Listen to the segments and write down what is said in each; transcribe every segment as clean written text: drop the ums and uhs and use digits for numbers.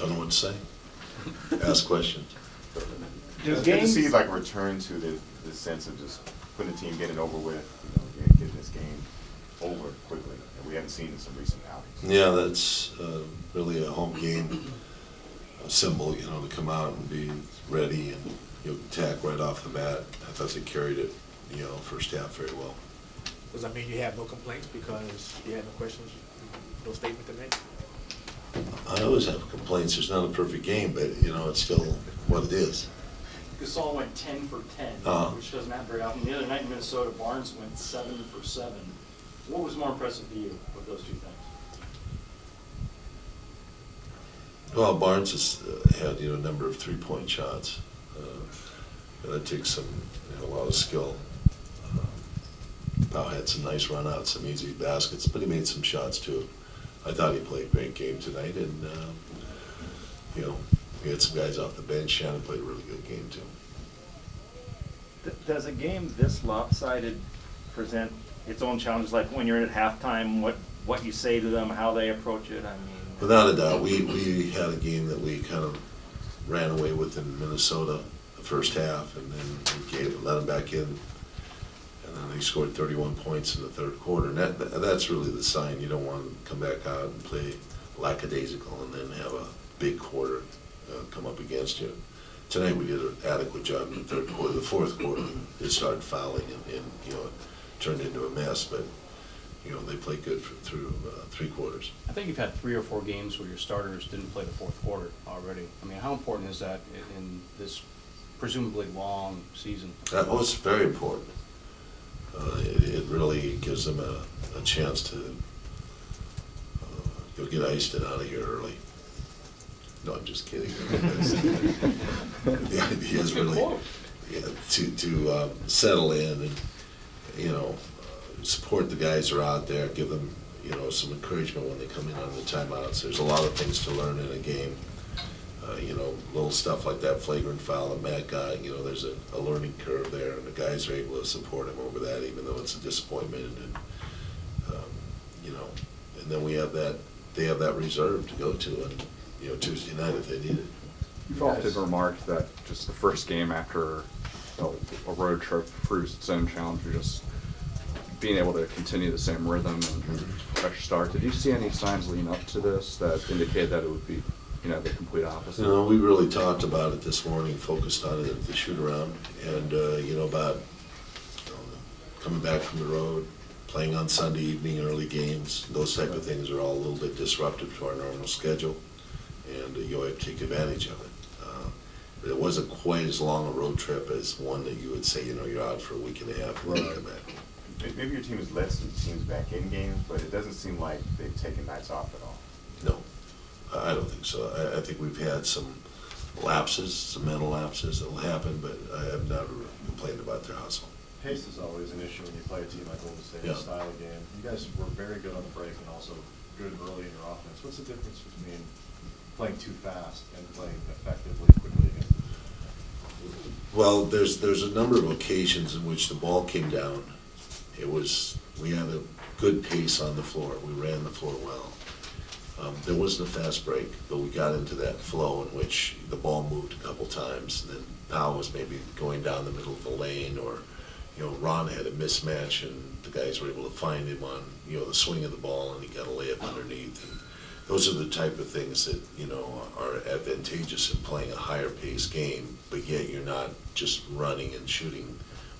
Don't know what to say. Ask questions. It's good to see like a return to the sense of just putting the team, getting it over with, getting this game over quickly. And we haven't seen in some recent outings. Yeah, that's really a home game symbol, to come out and be ready and attack right off the bat. I thought they carried it, first half very well. Does that mean you have no complaints because you had no questions, no statement to make? I always have complaints. There's not a perfect game, but it's still what it is. Gasol went 10 for 10, which doesn't happen very often. The other night in Minnesota, Barnes went 7 for 7. What was more impressive to you of those two things? Well, Barnes has had a number of three-point shots. That takes a lot of skill. Powell had some nice run-outs, some easy baskets, but he made some shots too. I thought he played a great game tonight, and we had some guys off the bench. Shannon played a really good game too. Does a game this lopsided present its own challenges, like when you're at halftime, what you say to them, how they approach it? I mean, without a doubt, we had a game that we kind of ran away with in Minnesota the first half, and then we let them back in, and then they scored 31 points in the third quarter. And that's really the sign. You don't want to come back out and play lackadaisical and then have a big quarter come up against you. Tonight we did an adequate job in the third quarter. The fourth quarter, it started fouling and it turned into a mess, but they played good through 3 quarters. I think you've had 3 or 4 games where your starters didn't play the fourth quarter already. I mean, how important is that in this presumably long season? That was very important. It really gives them a chance to get iced and out of here early. No, I'm just kidding. The idea is really to settle in and support the guys who are out there, give them some encouragement when they come in on the timeouts. There's a lot of things to learn in a game. Little stuff like that flagrant foul that Matt got, there's a learning curve there, and the guys are able to support him over that, even though it's a disappointment. And and then they have that reserve to go to, and Tuesday night if they need it. You've often remarked that just the first game after a road trip proves its own challenge. You're just being able to continue the same rhythm and fresh start. Did you see any signs leading up to this that indicated that it would be the complete opposite? We really talked about it this morning, focused on it at the shoot-around, and about coming back from the road, playing on Sunday evening, early games. Those type of things are all a little bit disruptive to our normal schedule, and you have to take advantage of it. But it wasn't quite as long a road trip as one that you would say, you're out for a week and a half and then you come back. Maybe your team has led some teams back in games, but it doesn't seem like they've taken nights off at all. No, I don't think so. I think we've had some lapses, some mental lapses that will happen, but I have never complained about their hustle. Pace is always an issue when you play a team like Golden State, Yeah. style of game. You guys were very good on the break and also good early in your offense. What's the difference between playing too fast and playing effectively, quickly again? Well, there's a number of occasions in which the ball came down. We had a good pace on the floor. We ran the floor well. There wasn't a fast break, but we got into that flow in which the ball moved a couple times. And then Powell was maybe going down the middle of the lane, or Ron had a mismatch, and the guys were able to find him on the swing of the ball, and he got a layup underneath. And those are the type of things that are advantageous in playing a higher pace game, but yet you're not just running and shooting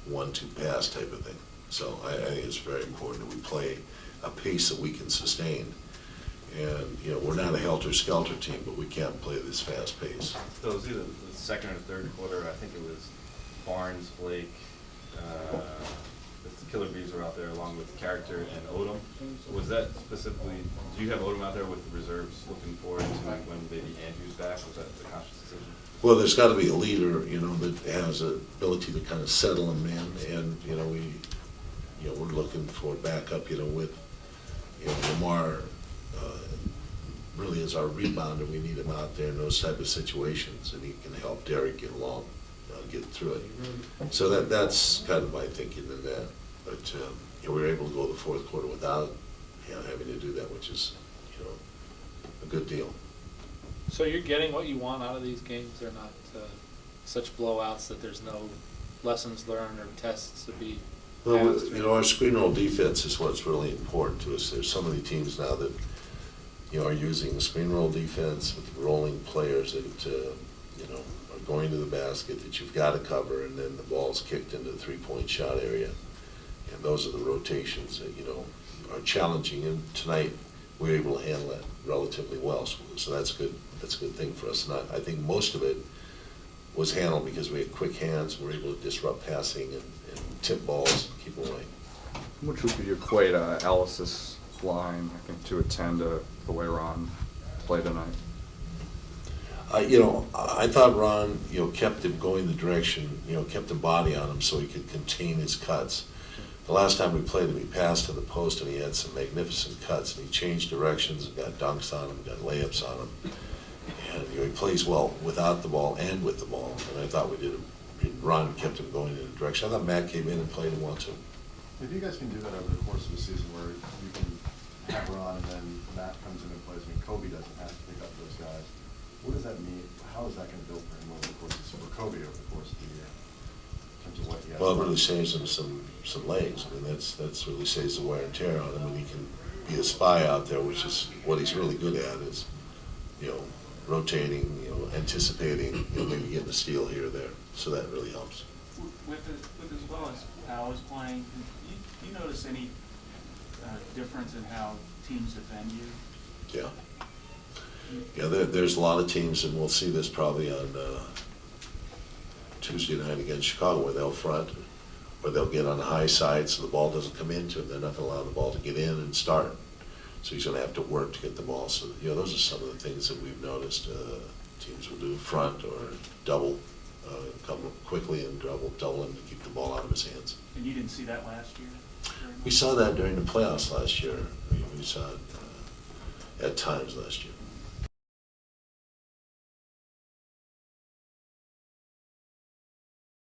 1-2 pass type of thing. So I think it's very important that we play a pace that we can sustain. And we're not a helter-skelter team, but we can't play this fast pace. So it was either the second or third quarter. I think it was Barnes, Blake, the Killer Bees were out there along with Character and Odom. So was that specifically? Do you have Odom out there with the reserves looking forward to when maybe Andrew's back? Was that the conscious decision? Well, there's got to be a leader, that has the ability to kind of settle them in, and we're looking for backup, with Lamar. Really is our rebounder. We need him out there in those type of situations, and he can help Derek get along, get through it. So that's kind of my thinking in that. But we were able to go the fourth quarter without having to do that, which is a good deal. So you're getting what you want out of these games? They're not such blowouts that there's no lessons learned or tests to be Well, passed? you know, our screen roll defense is what's really important to us. There's so many teams now that, you know, are using screen roll defense with rolling players that, you know, are going to the basket that you've got to cover, and then the ball's kicked into the three-point shot area. And those are the rotations that, you know, are challenging. And tonight, we were able to handle that relatively well. So that's good. That's a good thing for us. And I think most of it was handled because we had quick hands. We were able to disrupt passing and tip balls, keep away. Which would you equate Alice's line, I think, to a 10 to the way Ron played tonight? You know, I thought Ron, you know, kept him going the direction, you know, kept the body on him so he could contain his cuts. The last time we played him, he passed to the post and he had some magnificent cuts, and he changed directions and got dunks on him, got layups on him. And, you know, he plays well without the ball and with the ball. And I thought Ron kept him going in a direction. I thought Matt came in and played him well too. If you guys can do that over the course of the season where you can have Ron and then Matt comes in and plays, I mean, Kobe doesn't have to pick up those guys. What does that mean? How is that going to build for him over the course of the season, or Kobe over the course of the year? In terms of what he has. Well, it really saves him some legs. I mean, that's really saves the wear and tear on him, and he can be a spy out there, which is what he's really good at, is, you know, rotating, you know, anticipating, you know, maybe getting a steal here or there. So that really helps. With as well as Al is playing, do you notice any difference in how teams defend you? Yeah. Yeah, there's a lot of teams, and we'll see this probably on Tuesday night against Chicago, where they'll front, or they'll get on the high side so the ball doesn't come into him. They're not going to allow the ball to get in and start. So he's going to have to work to get the ball. So, you know, those are some of the things that we've noticed teams will do: front or double, come quickly and double him to keep the ball out of his hands. And you didn't see that last year? We saw that during the playoffs last year. We saw it at times last year.